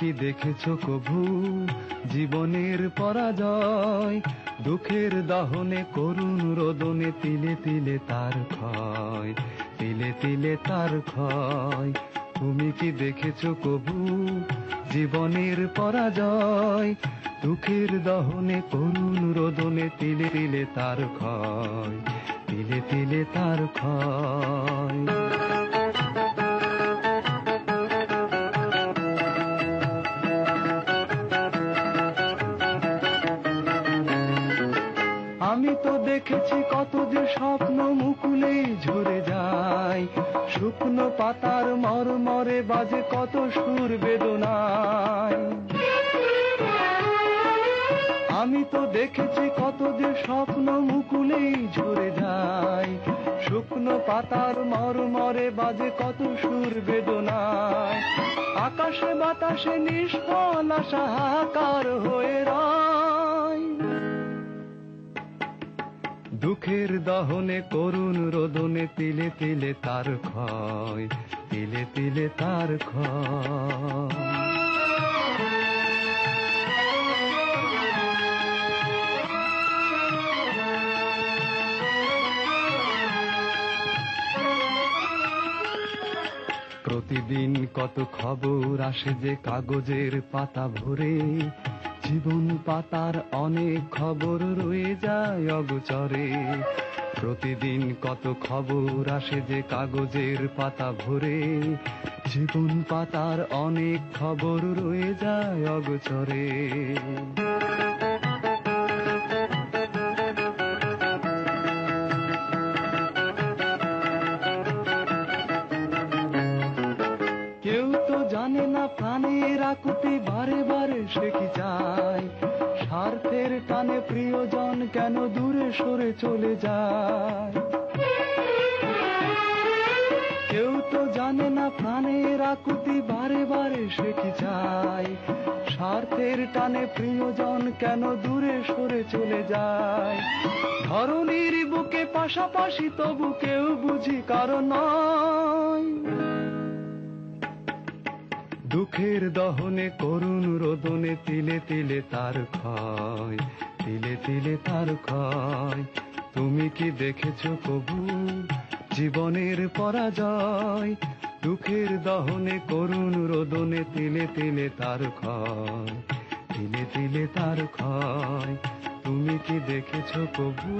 কি দেখেছো কভু জীবনের পরাজয়? দুঃখের দহনে করুণ রোদনে তিলে তিলে তার ক্ষয়, তিলে তিলে তার ক্ষয়। তুমি কি দেখেছো কভু জীবনের পরাজয়? দুঃখের দহনে করুণ রোদনে তিলে তিলে তার ক্ষয়, তিলে তিলে তার ক্ষয়। আমি তো দেখেছি কত যে স্বপ্ন মুকুলেই ঝরে যায়, শুকনো পাতার মরমরে বাজে কত সুর বেদনায়। আমি তো দেখেছি কত যে স্বপ্ন মুকুলেই ঝরে যায়, শুকনো পাতার মরমরে বাজে কত সুর বেদনায়। আকাশে বাতাসে নিষ্ফল আশা হাহাকার হয়ে রয়, দুঃখের দহনে করুণ রোদনে তিলে তিলে তার ক্ষয়, তিলে তিলে তার ক্ষয়। প্রতিদিন কত খবর আসে যে কাগজের পাতা ভরে, জীবন পাতার অনেক খবর রয়ে যায় অগোচরে। প্রতিদিন কত খবর আসে যে কাগজের পাতা ভরে, জীবন পাতার অনেক খবর রয়ে যায় অগোচরে। কেউ তো জানে না প্রাণের আকুতি বারে বারে সে কি চায়, স্বার্থের টানে প্রিয়জন কেন দূরে সরে চলে যায়। কেউ তো জানে না প্রাণের আকুতি বারে বারে সে কি চায়, স্বার্থের টানে প্রিয়জন কেন দূরে সরে চলে যায়। ধরণীর বুকে পাশাপাশি তবু কেউ বুঝি কারণ নয়, দুঃখের দহনে করুণ রোদনে তিলে তিলে তার ক্ষয়, তিলে তিলে তার ক্ষয়। তুমি কি দেখেছো কভু জীবনের পরাজয়? দুঃখের দহনে করুণ রোদনে তিলে তিলে তার ক্ষয়, তিলে তিলে তার ক্ষয়। তুমি কি দেখেছো কভু?